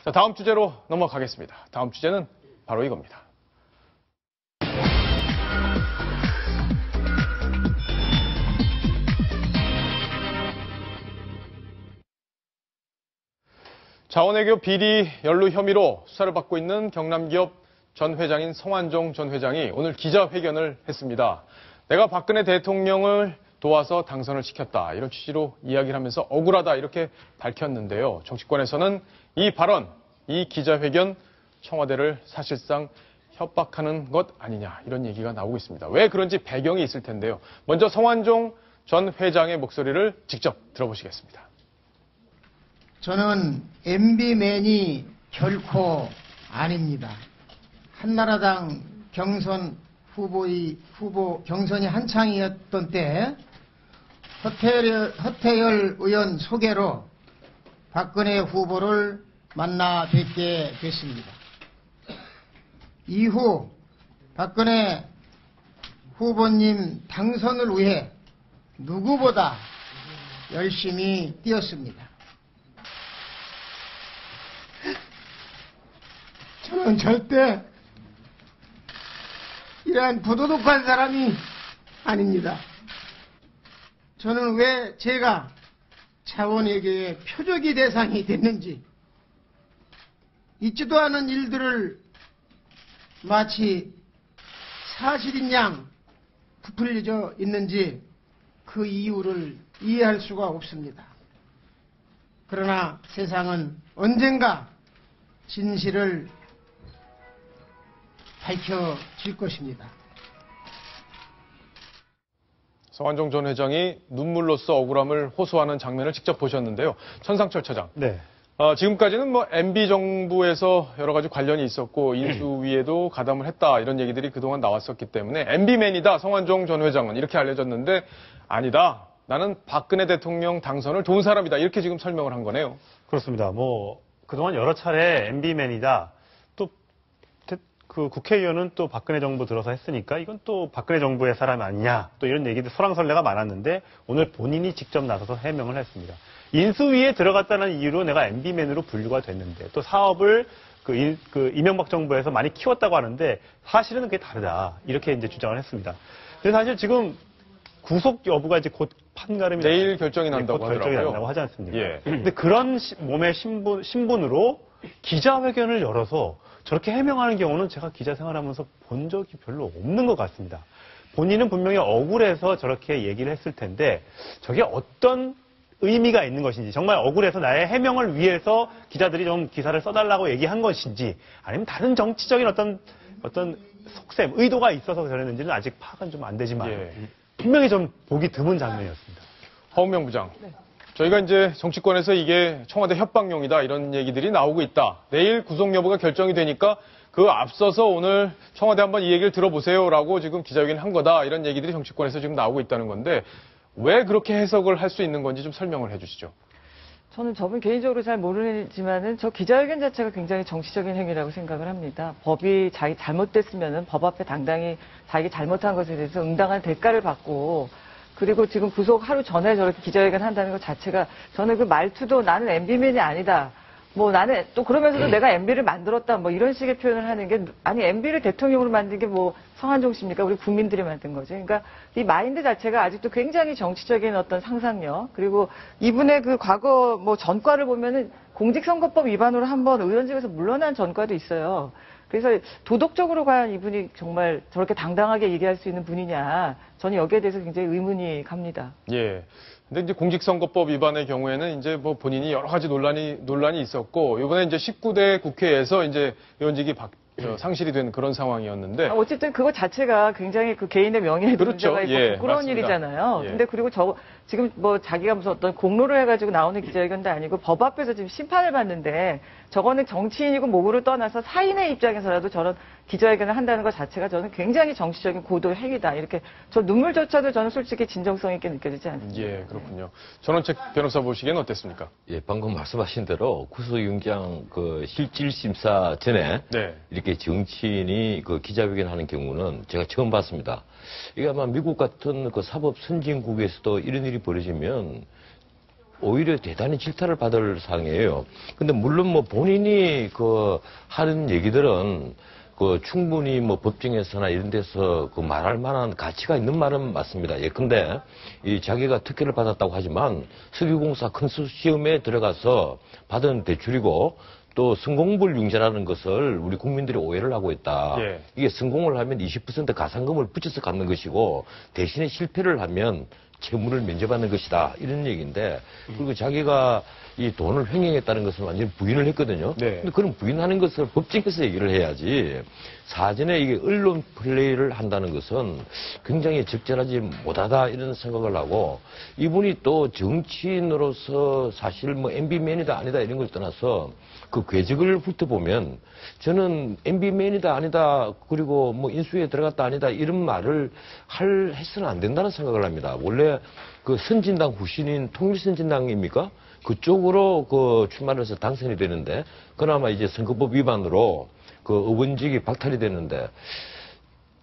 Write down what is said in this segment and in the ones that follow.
자, 다음 주제로 넘어가겠습니다. 다음 주제는 바로 이겁니다. 자원외교 비리 연루 혐의로 수사를 받고 있는 경남기업 전 회장인 성완종 전 회장이 오늘 기자회견을 했습니다. 내가 박근혜 대통령을 도와서 당선을 시켰다, 이런 취지로 이야기를 하면서 억울하다 이렇게 밝혔는데요. 정치권에서는 이 발언, 이 기자회견 청와대를 사실상 협박하는 것 아니냐, 이런 얘기가 나오고 있습니다. 왜 그런지 배경이 있을 텐데요. 먼저 성완종 전 회장의 목소리를 직접 들어보시겠습니다. 저는 MB맨이 결코 아닙니다. 한나라당 경선 후보 경선이 한창이었던 때 허태열 의원 소개로 박근혜 후보를 만나 뵙게 됐습니다. 이후 박근혜 후보님 당선을 위해 누구보다 열심히 뛰었습니다. 저는 절대 이러한 부도덕한 사람이 아닙니다. 저는 왜 제가 자원외교의 표적이 대상이 됐는지, 있지도 않은 일들을 마치 사실인 양 부풀려져 있는지 그 이유를 이해할 수가 없습니다. 그러나 세상은 언젠가 진실을 밝혀질 것입니다. 성완종 전 회장이 눈물로써 억울함을 호소하는 장면을 직접 보셨는데요. 천상철 처장. 네. 지금까지는 MB 정부에서 여러 가지 관련이 있었고 인수위에도 가담을 했다, 이런 얘기들이 그동안 나왔었기 때문에 MB맨이다 성완종 전 회장은, 이렇게 알려졌는데 아니다, 나는 박근혜 대통령 당선을 도운 사람이다, 이렇게 지금 설명을 한 거네요. 그렇습니다. 그동안 여러 차례 MB맨이다, 또 그 국회의원은 또 박근혜 정부 들어서 했으니까 이건 또 박근혜 정부의 사람 아니냐, 또 이런 얘기들 설왕설래가 많았는데 오늘 본인이 직접 나서서 해명을 했습니다. 인수위에 들어갔다는 이유로 내가 MB맨으로 분류가 됐는데, 또 사업을 이명박 정부에서 많이 키웠다고 하는데 사실은 그게 다르다, 이렇게 이제 주장을 했습니다. 근데 사실 지금 구속 여부가 이제 곧 판가름이 내일 결정이 난다고 하더라고요. 결정이 난다고 하지 않습니까? 예. 근데 그런 몸의 신분으로 기자회견을 열어서 저렇게 해명하는 경우는 제가 기자 생활하면서 본 적이 별로 없는 것 같습니다. 본인은 분명히 억울해서 저렇게 얘기를 했을 텐데 저게 어떤 의미가 있는 것인지, 정말 억울해서 나의 해명을 위해서 기자들이 좀 기사를 써달라고 얘기한 것인지, 아니면 다른 정치적인 어떤 속셈, 의도가 있어서 저랬는지는 아직 파악은 좀 안 되지만 예. 분명히 좀 보기 드문 장면이었습니다. 허은명 부장. 네. 저희가 이제 정치권에서 이게 청와대 협박용이다, 이런 얘기들이 나오고 있다. 내일 구속 여부가 결정이 되니까 그 앞서서 오늘 청와대 한번 이 얘기를 들어보세요라고 지금 기자회견을 한 거다, 이런 얘기들이 정치권에서 지금 나오고 있다는 건데 왜 그렇게 해석을 할 수 있는 건지 좀 설명을 해 주시죠. 저는 저분 개인적으로 잘 모르지만은 저 기자회견 자체가 굉장히 정치적인 행위라고 생각을 합니다. 법이 자기 잘못됐으면은 법 앞에 당당히 자기 잘못한 것에 대해서 응당한 대가를 받고, 그리고 지금 구속 하루 전에 저렇게 기자회견 한다는 것 자체가, 저는 그 말투도 나는 MB맨이 아니다, 나는 또 그러면서도 내가 MB를 만들었다, 이런 식의 표현을 하는 게, 아니 MB를 대통령으로 만든 게 성완종 씨입니까? 우리 국민들이 만든 거죠. 그러니까 이 마인드 자체가 아직도 굉장히 정치적인 어떤 상상력, 그리고 이분의 그 과거 전과를 보면은 공직선거법 위반으로 한번 의원직에서 물러난 전과도 있어요. 그래서 도덕적으로 과연 이분이 정말 저렇게 당당하게 얘기할 수 있는 분이냐, 저는 여기에 대해서 굉장히 의문이 갑니다. 예. 근데 이제 공직선거법 위반의 경우에는 이제 본인이 여러 가지 논란이 있었고, 이번에 이제 19대 국회에서 이제 의원직이 상실이 된 그런 상황이었는데. 어쨌든 그거 자체가 굉장히 그 개인의 명예에도 그렇죠. 문제가 있고 예, 부끄러운 맞습니다. 일이잖아요. 예. 근데 그리고 지금 자기가 무슨 어떤 공로를 해가지고 나오는 기자회견도 아니고 법 앞에서 지금 심판을 받는데, 저거는 정치인이고 뭐고를 떠나서 사인의 입장에서라도 저런 기자회견을 한다는 것 자체가 저는 굉장히 정치적인 고도의 행위다, 이렇게 저 눈물조차도 저는 솔직히 진정성 있게 느껴지지 않습니다. 예, 그렇군요. 전원책 변호사 보시기엔 어땠습니까? 예, 방금 말씀하신 대로 구속영장 실질심사 전에 네. 이렇게 정치인이 기자회견하는 경우는 제가 처음 봤습니다. 이게 아마 미국 같은 사법 선진국에서도 이런 일이 벌어지면 오히려 대단히 질타를 받을 사항이에요. 근데 물론 뭐 본인이 그 하는 얘기들은 그 충분히 뭐 법정에서나 이런 데서 그 말할 만한 가치가 있는 말은 맞습니다. 예컨대 이 자기가 특혜를 받았다고 하지만 석유공사 컨소시엄에 들어가서 받은 대출이고 또 성공불융자라는 것을 우리 국민들이 오해를 하고 있다. 예. 이게 성공을 하면 20% 가산금을 붙여서 갚는 것이고 대신에 실패를 하면 채무를 면제받는 것이다. 이런 얘기인데 그리고 자기가 이 돈을 횡령했다는 것을 완전히 부인을 했거든요. 네. 근데 그런 부인하는 것을 법정에서 얘기를 해야지 사전에 이게 언론 플레이를 한다는 것은 굉장히 적절하지 못하다 이런 생각을 하고 이분이 또 정치인으로서 사실 뭐 MB맨이다 아니다 이런 걸 떠나서 그 궤적을 훑어보면 저는 MB맨이다 아니다 그리고 뭐 인수위에 들어갔다 아니다 이런 말을 해서는 안 된다는 생각을 합니다. 원래 그 선진당 후신인 통일선진당입니까? 그쪽으로 그 출마를 해서 당선이 되는데 그나마 이제 선거법 위반으로 그 의원직이 박탈이 됐는데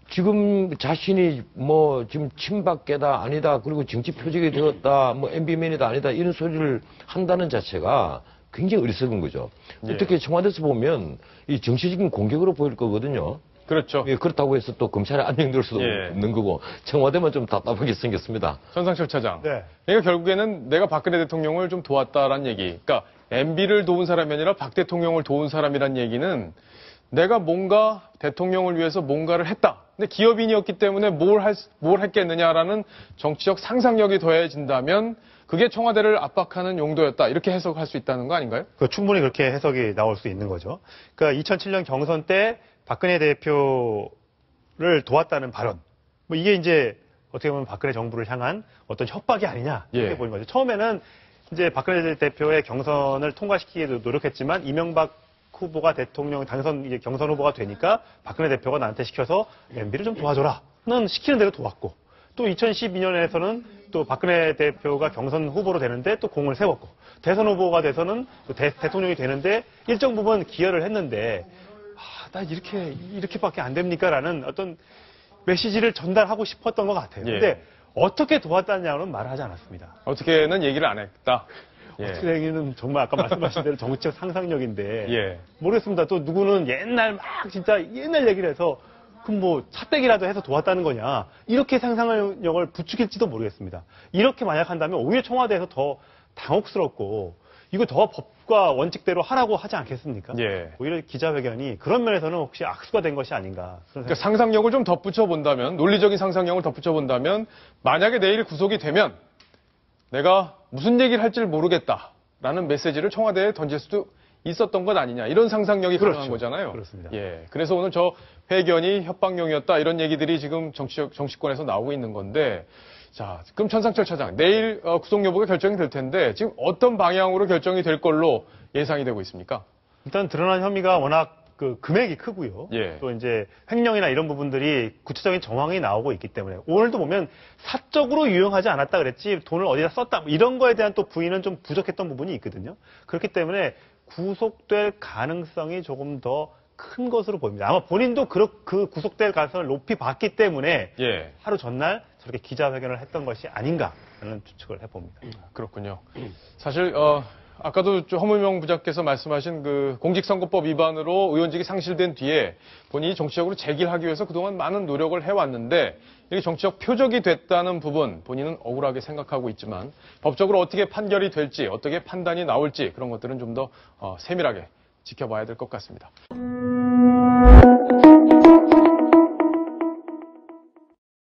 지금 자신이 뭐 지금 친박계다 아니다 그리고 정치 표적이 되었다 뭐 MB맨이다 아니다 이런 소리를 한다는 자체가 굉장히 어리석은 거죠. 예. 어떻게 청와대에서 보면 이 정치적인 공격으로 보일 거거든요. 그렇죠. 예, 그렇다고 해서 또 검찰에 안녕될 수도 예. 없는 거고 청와대만 좀 답답하게 생겼습니다. 전상철 차장. 네. 그러니까 결국에는 내가 박근혜 대통령을 좀 도왔다라는 얘기. 그러니까 MB를 도운 사람이 아니라 박 대통령을 도운 사람이란 얘기는 내가 뭔가 대통령을 위해서 뭔가를 했다. 근데 기업인이었기 때문에 뭘 했겠느냐라는 정치적 상상력이 더해진다면 그게 청와대를 압박하는 용도였다. 이렇게 해석할 수 있다는 거 아닌가요? 충분히 그렇게 해석이 나올 수 있는 거죠. 그러니까 2007년 경선 때 박근혜 대표를 도왔다는 발언. 뭐 이게 이제 어떻게 보면 박근혜 정부를 향한 어떤 협박이 아니냐 이렇게 예. 보는 거죠. 처음에는 이제 박근혜 대표의 경선을 통과시키기도 노력했지만 이명박 후보가 대통령 당선 이제 경선 후보가 되니까 박근혜 대표가 나한테 시켜서 MB를 좀 도와줘라는 시키는 대로 도왔고 또 2012년에서는 또 박근혜 대표가 경선 후보로 되는데 또 공을 세웠고 대선 후보가 돼서는 또 대통령이 되는데 일정 부분 기여를 했는데 나 이렇게밖에 안 됩니까라는 어떤 메시지를 전달하고 싶었던 것 같아요. 예. 근데 어떻게 도왔다냐고는 말을 하지 않았습니다. 어떻게는 얘기를 안 했다. 예. 어떻게 얘기는 정말 아까 말씀하신 대로 정치적 상상력인데 예. 모르겠습니다. 또 누구는 옛날 막 진짜 옛날 얘기를 해서 그럼 뭐 차떼기라도 해서 도왔다는 거냐 이렇게 상상력을 부추길지도 모르겠습니다. 이렇게 만약 한다면 오히려 청와대에서 더 당혹스럽고 이거 더 법과 원칙대로 하라고 하지 않겠습니까? 예. 오히려 기자회견이 그런 면에서는 혹시 악수가 된 것이 아닌가. 그러니까 상상력을 좀 덧붙여 본다면, 논리적인 상상력을 덧붙여 본다면, 만약에 내일 구속이 되면 내가 무슨 얘기를 할지 모르겠다라는 메시지를 청와대에 던질 수도 있었던 것 아니냐. 이런 상상력이 가능한 거잖아요. 그렇습니다. 예. 그래서 오늘 저 회견이 협박용이었다. 이런 얘기들이 지금 정치권에서 나오고 있는 건데, 자, 그럼 전상철 차장, 내일 구속 여부가 결정이 될 텐데 지금 어떤 방향으로 결정이 될 걸로 예상이 되고 있습니까? 일단 드러난 혐의가 워낙 그 금액이 크고요. 예. 또 이제 횡령이나 이런 부분들이 구체적인 정황이 나오고 있기 때문에 오늘도 보면 사적으로 유용하지 않았다 그랬지 돈을 어디다 썼다 뭐 이런 거에 대한 또 부인은 좀 부족했던 부분이 있거든요. 그렇기 때문에 구속될 가능성이 조금 더 큰 것으로 보입니다. 아마 본인도 그 구속될 가능성을 높이 봤기 때문에 예. 하루 전날 저렇게 기자회견을 했던 것이 아닌가라는 추측을 해봅니다. 그렇군요. 사실 아까도 허물명 부장께서 말씀하신 그 공직선거법 위반으로 의원직이 상실된 뒤에 본인이 정치적으로 재기하기 위해서 그동안 많은 노력을 해왔는데 이게 정치적 표적이 됐다는 부분 본인은 억울하게 생각하고 있지만 법적으로 어떻게 판결이 될지 어떻게 판단이 나올지 그런 것들은 좀 더 세밀하게 지켜봐야 될 것 같습니다.